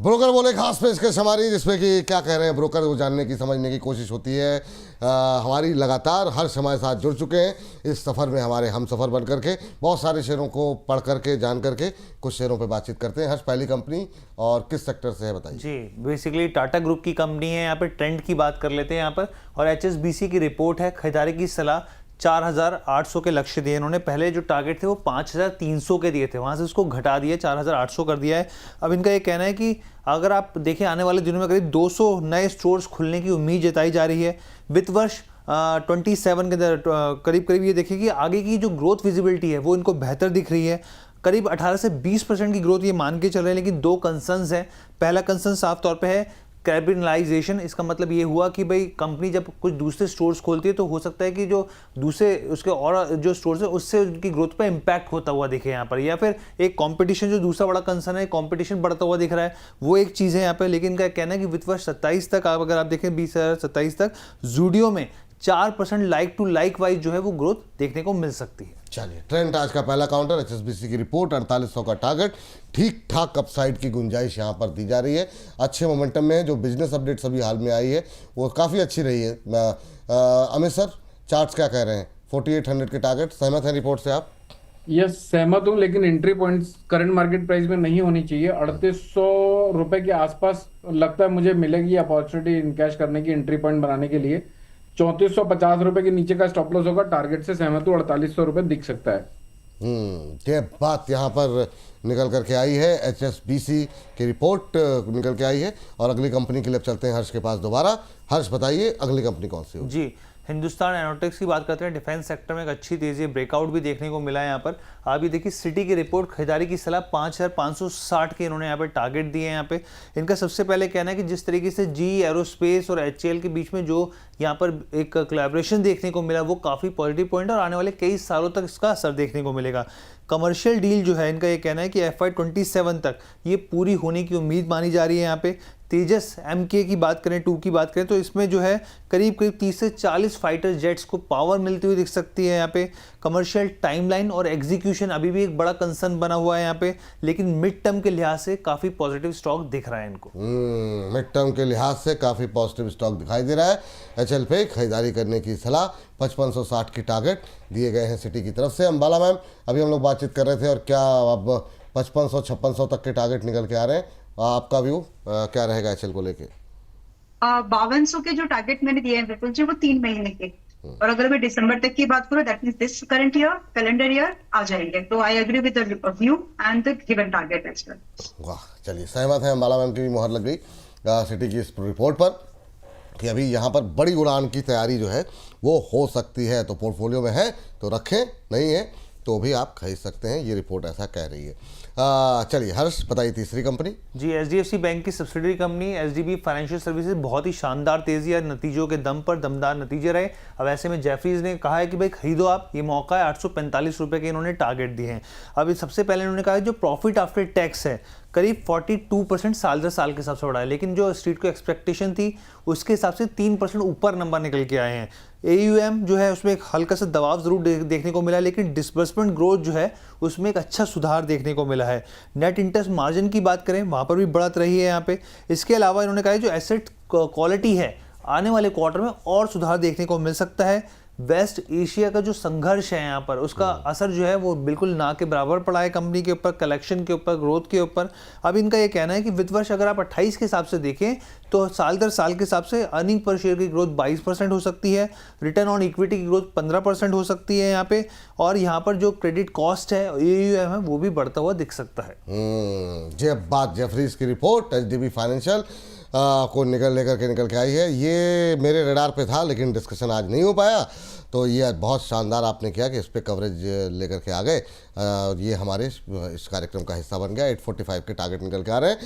Broker बोले खास पेशकश हमारी, जिसमें कि क्या कह रहे हैं ब्रोकर वो जानने की समझने की कोशिश होती है। हमारी लगातार हर्ष हमारे साथ जुड़ चुके हैं इस सफ़र में, हमारे हम सफ़र बन करके बहुत सारे शेयरों को पढ़ करके जान करके कुछ शेयरों पे बातचीत करते हैं। हर्ष, पहली कंपनी और किस सेक्टर से है बताइए। जी, बेसिकली टाटा ग्रुप की कंपनी है। यहाँ पर ट्रेंड की बात कर लेते हैं यहाँ पर, और HSBC की रिपोर्ट है। खरीदारी की सलाह 4,800 के लक्ष्य दिए इन्होंने। पहले जो टारगेट थे वो 5,300 के दिए थे, वहाँ से उसको घटा दिया 4,800 कर दिया है। अब इनका ये कहना है कि अगर आप देखें आने वाले दिनों में करीब 200 नए स्टोर्स खुलने की उम्मीद जताई जा रही है। वित्त वर्ष 27 के करीब ये देखिए कि आगे की जो ग्रोथ विजिबिलिटी है वो इनको बेहतर दिख रही है। करीब 18 से 20% की ग्रोथ ये मान के चल रहे हैं, लेकिन दो कंसर्न्स हैं। पहला कंसर्न साफ तौर पे है कैपिटलाइजेशन। इसका मतलब ये हुआ कि भाई कंपनी जब कुछ दूसरे स्टोर्स खोलती है तो हो सकता है कि जो दूसरे उसके और जो स्टोर्स है उससे उनकी ग्रोथ पे इम्पैक्ट होता हुआ दिखे यहाँ पर, या फिर एक कंपटीशन, जो दूसरा बड़ा कंसर्न है, कंपटीशन बढ़ता हुआ दिख रहा है, वो एक चीज़ है यहाँ पे। लेकिन इनका कहना है कि वित्त वर्ष 27 तक अगर आप देखें 2027 तक जूडियो में 4% लाइक टू लाइक वाइज जो है वो ग्रोथ देखने को मिल सकती है। चलिए, ट्रेंड आज का पहला काउंटर, HSBC की रिपोर्ट 4800 का टारगेट, ठीक ठाक अपसाइड की गुंजाइश यहाँ पर दी जा रही है। अच्छे मोमेंटम में है। जो बिजनेस अपडेट सभी हाल में आई है वो काफ़ी अच्छी रही है। अमित सर, चार्ट्स क्या कह रहे हैं? 4800 के टारगेट, सहमत है रिपोर्ट से आप? यस, सहमत हूँ, लेकिन entry points current market price में नहीं होनी चाहिए। 3800 रुपए के आसपास लगता है मुझे मिलेगी अपॉर्चुनिटी इनकैश करने की, एंट्री पॉइंट बनाने के लिए। 3450 रुपए के नीचे का स्टॉप लॉस होगा। टारगेट से सहमत हूँ, 4800 रुपए दिख सकता है। ये बात यहाँ पर निकल करके आई है। HSBC की रिपोर्ट निकल के आई है और अगली कंपनी के लिए चलते हैं हर्ष के पास दोबारा। हर्ष, बताइए अगली कंपनी कौन सी होगी? जी, हिंदुस्तान एरोनॉटिक्स की बात करते हैं। डिफेंस सेक्टर में एक अच्छी तेजी, ब्रेकआउट भी देखने को मिला है यहाँ पर। आप ये देखिए सिटी की रिपोर्ट, खरीदारी की सलाह 5,560 के इन्होंने यहाँ पे टारगेट दिए हैं। यहाँ पे इनका सबसे पहले कहना है कि जिस तरीके से GE एरोस्पेस और HAL के बीच में जो यहाँ पर एक कोलैबोरेशन देखने को मिला वो काफ़ी पॉजिटिव पॉइंट है और आने वाले कई सालों तक इसका असर देखने को मिलेगा। कमर्शियल डील जो है इनका ये कहना है कि FY 27 तक ये पूरी होने की उम्मीद मानी जा रही है। यहाँ पे तेजस MK की बात करें, 2 की बात करें तो इसमें जो है करीब 30 से 40 फाइटर जेट्स को पावर मिलती हुई दिख सकती है। यहाँ पे कमर्शियल टाइमलाइन और एग्जीक्यूशन अभी भी एक बड़ा कंसर्न बना हुआ है यहाँ पे, लेकिन मिड टर्म के लिहाज से काफ़ी पॉजिटिव स्टॉक दिख रहा है इनको। मिड टर्म के लिहाज से काफ़ी पॉजिटिव स्टॉक दिखाई दे रहा है। HL पे खरीदारी करने की सलाह 5560 की टारगेट दिए गए हैं सिटी की तरफ से। अंबाला मैम, अभी हम लोग बातचीत कर रहे थे और क्या अब 5500-5600 तक के टारगेट निकल के आ रहे हैं? आपका व्यू क्या रहेगा HL को लेके? 5200 के जो टारगेट मैंने दिए हैं बिल्कुल जी, वो 3 महीने के, और अगर मैं दिसंबर तक की बात करूँ that means this current year calendar year आ जाएंगे। तो I agree with the view and the given target as well. वाह, चलिए सहमत है। अंबाला मैम की भी मुहर लग गई सिटी की इस रिपोर्ट पर कि अभी यहाँ पर बड़ी उड़ान की तैयारी जो है वो हो सकती है। तो पोर्टफोलियो में है तो रखें, नहीं है तो भी आप खरीद सकते हैं, ये रिपोर्ट ऐसा कह रही है। चलिए हर्ष, बताइए तीसरी कंपनी। जी, HDFC बैंक की subsidiary company SDB financial services, बहुत ही शानदार तेजी है, नतीजों के दम पर दमदार नतीजे रहे। अब ऐसे में जेफरीज ने कहा है कि भाई खरीदो आप, ये मौका है। 845 रुपये के इन्होंने टारगेट दिए हैं। अब सबसे पहले इन्होंने कहा जो प्रॉफिट आफ्टर टैक्स है करीब 42% साल दर साल के हिसाब से बढ़ा है, लेकिन जो स्ट्रीट को एक्सपेक्टेशन थी उसके हिसाब से 3% ऊपर नंबर निकल के आए हैं। AUM जो है उसमें एक हल्का सा दबाव जरूर देखने को मिला, लेकिन डिसबर्समेंट ग्रोथ जो है उसमें एक अच्छा सुधार देखने को मिला है। नेट इंटरेस्ट मार्जिन की बात करें, वहाँ पर भी बढ़त रही है यहाँ पे। इसके अलावा इन्होंने कहा जो एसेट क्वालिटी है आने वाले क्वार्टर में और सुधार देखने को मिल सकता है। वेस्ट एशिया का जो संघर्ष है यहाँ पर उसका असर जो है वो बिल्कुल ना के बराबर पड़ा है कंपनी के ऊपर, कलेक्शन के ऊपर, ग्रोथ के ऊपर। अब इनका ये कहना है कि वित्त वर्ष अगर आप 28 के हिसाब से देखें तो साल दर साल के हिसाब से अर्निंग पर शेयर की ग्रोथ 22% हो सकती है, रिटर्न ऑन इक्विटी की ग्रोथ 15% हो सकती है यहाँ पे, और यहाँ पर जो क्रेडिट कॉस्ट है AUM है वो भी बढ़ता हुआ दिख सकता है। जब बात जेफरीज की रिपोर्ट HDB फाइनेंशियल को लेकर के आई है, ये मेरे रडार पे था लेकिन डिस्कशन आज नहीं हो पाया, तो ये बहुत शानदार आपने किया कि इस पे कवरेज लेकर के आ गए। ये हमारे इस कार्यक्रम का हिस्सा बन गया। 845 के टारगेट निकल के आ रहे हैं।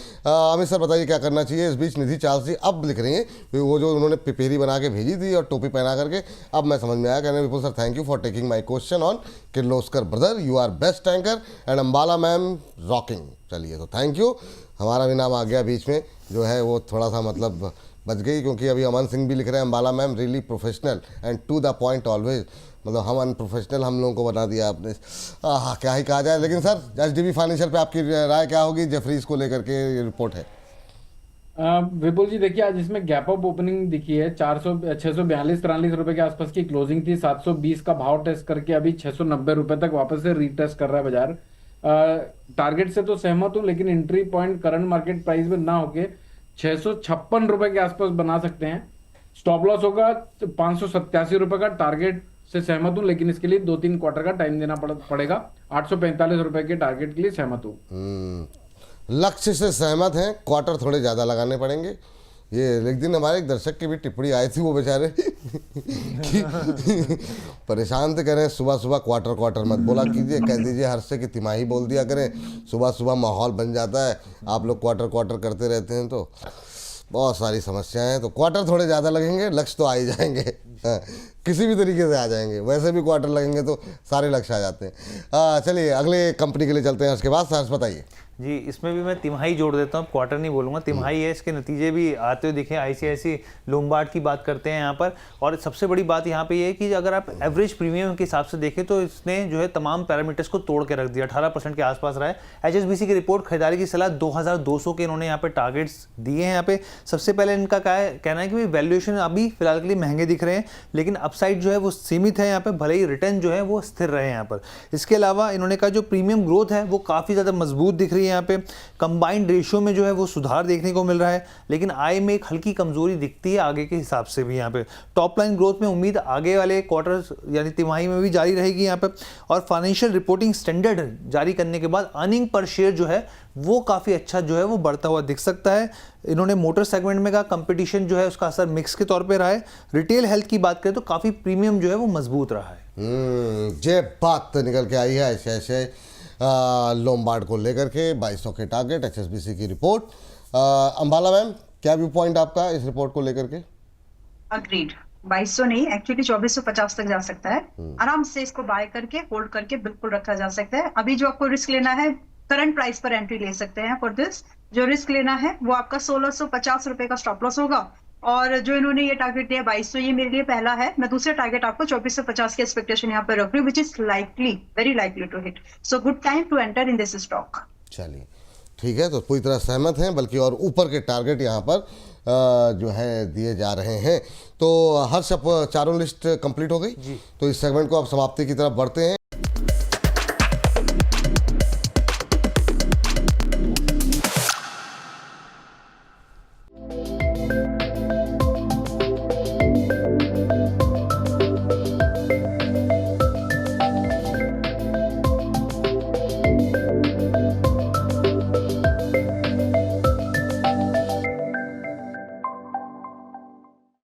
अमित सर, बताइए क्या करना चाहिए? इस बीच निधि चार्जी अब लिख रही हैं वो जो उन्होंने पिपेरी बना के भेजी थी और टोपी पहना करके, अब मैं समझ में आया। कहने Vipul sir, thank you for taking my question on Kirloskar brother, you are best anchor and Ambala ma'am rocking. चलिए, तो थैंक यू। हमारा भी नाम आ गया बीच में, जो है वो थोड़ा सा मतलब बच गई, क्योंकि अभी अमन सिंह भी लिख रहे हैं Ambala ma'am really professional and to the point always. मतलब हम अनप्रोफेशनल हम लोगों को बना दिया आपने। क्या ही कहा जाए। लेकिन सर, HDB फाइनेंशियल पे आपकी राय क्या होगी? जेफरीज को लेकर के ये रिपोर्ट है। विपुल जी देखिए, आज इसमें गैप अप ओपनिंग दिखी है। 642 रुपए के आसपास की क्लोजिंग थी। 720 का भाव टेस्ट करके अभी 690 रुपए तक वापस से रीटेस्ट कर रहा है बाजार। टारगेट से तो सहमत हूं, लेकिन entry point current market price में ना होके 656 रुपए के आसपास बना सकते हैं। स्टॉप लॉस होगा 587 रुपए का। टारगेट से सहमत हूं, लेकिन इसके लिए 2-3 क्वार्टर का टाइम देना पड़ेगा। 845 रुपए के टारगेट के लिए सहमत हूं। लक्ष्य से सहमत हैं, क्वार्टर थोड़े ज़्यादा लगाने पड़ेंगे। ये एक दिन हमारे एक दर्शक की भी टिप्पणी आई थी, वो बेचारे कि परेशान थे, कह रहे हैं सुबह सुबह क्वार्टर मत बोला कीजिए, कह दीजिए हर से कि तिमाही बोल दिया करें। सुबह सुबह माहौल बन जाता है, आप लोग क्वार्टर करते रहते हैं तो बहुत सारी समस्याएं हैं। तो क्वार्टर थोड़े ज़्यादा लगेंगे, लक्ष्य तो आ ही जाएंगे। हाँ, किसी भी तरीके से आ जाएंगे। वैसे भी क्वार्टर लगेंगे तो सारे लक्ष्य आ जाते हैं। चलिए अगले कंपनी के लिए चलते हैं। उसके बाद सहर्ष बताइए। जी, इसमें भी मैं तिमाही जोड़ देता हूँ, क्वार्टर नहीं बोलूँगा, तिमाही है। इसके नतीजे भी आते हुए दिखे। आईसीआईसी लोम्बार्ड की बात करते हैं यहाँ पर। और सबसे बड़ी बात यहाँ पे ये है कि अगर आप एवरेज प्रीमियम के हिसाब से देखें तो इसने जो है तमाम पैरामीटर्स को तोड़ के रख दिया। 18% के आसपास रहा है। एचएसबीसी की रिपोर्ट, खरीदारी की सलाह 2200 के इन्होंने यहाँ पे टारगेट्स दिए हैं। यहाँ पे सबसे पहले इनका कहना है कि वैल्यूएशन अभी फिलहाल के लिए महंगे दिख रहे हैं, लेकिन अपसाइड जो है वो सीमित है यहाँ पे, भले ही रिटर्न जो है वो स्थिर रहे यहाँ पर। इसके अलावा इन्होंने कहा जो प्रीमियम ग्रोथ है वो काफ़ी ज़्यादा मजबूत दिख रही है। यहाँ पे कंबाइंड रेशियो में जो है वो सुधार देखने को मिल रहा है, लेकिन आय में एक हल्की कमजोरी दिखती है आगे के हिसाब से भी। यहाँ पे टॉप लाइन ग्रोथ में उम्मीद आगे वाले क्वार्टर यानी तिमाही में भी जारी रहेगी यहाँ पे। और फाइनेंशियल रिपोर्टिंग स्टैंडर्ड जारी करने के बाद अर्निंग पर शेयर जो है वो काफ़ी अच्छा जो है वो बढ़ता हुआ दिख सकता है। इन्होंने मोटर सेगमेंट में कहा कंपटीशन जो है उसका असर मिक्स के तौर पे रहा है। रिटेल हेल्थ की बात करें तो काफ़ी प्रीमियम जो है वो मजबूत रहा है। ये बात निकल के आई है ऐसे लोम्बार्ड को लेकर के 2200 के टारगेट, एचएसबीसी की रिपोर्ट। अंबाला मैम, क्या व्यू पॉइंट आपका इस रिपोर्ट को लेकर के? अग्रीड, 2200 नहीं, एक्चुअली 2450 तक जा सकता है। आराम से इसको बाय करके होल्ड करके बिल्कुल रखा जा सकता है। अभी जो आपको रिस्क लेना है, करंट प्राइस पर एंट्री ले सकते हैं। फॉर दिस जो रिस्क लेना है वो आपका 1650 रुपए का स्टॉप लॉस होगा। और जो इन्होंने ये टारगेट दिया 2200, ये मेरे लिए पहला है। मैं दूसरा टारगेट आपको 2450 की एक्सपेक्टेशन यहाँ पर रख रही हूँ, which is likely, very likely to hit. So good time to enter in this stock. चलिए ठीक है, तो पूरी तरह सहमत हैं, बल्कि और ऊपर के टारगेट यहाँ पर जो है दिए जा रहे हैं। तो हर्ष, अब चारों लिस्ट कंप्लीट हो गई, तो इस सेगमेंट को अब समाप्ति की तरफ बढ़ते हैं।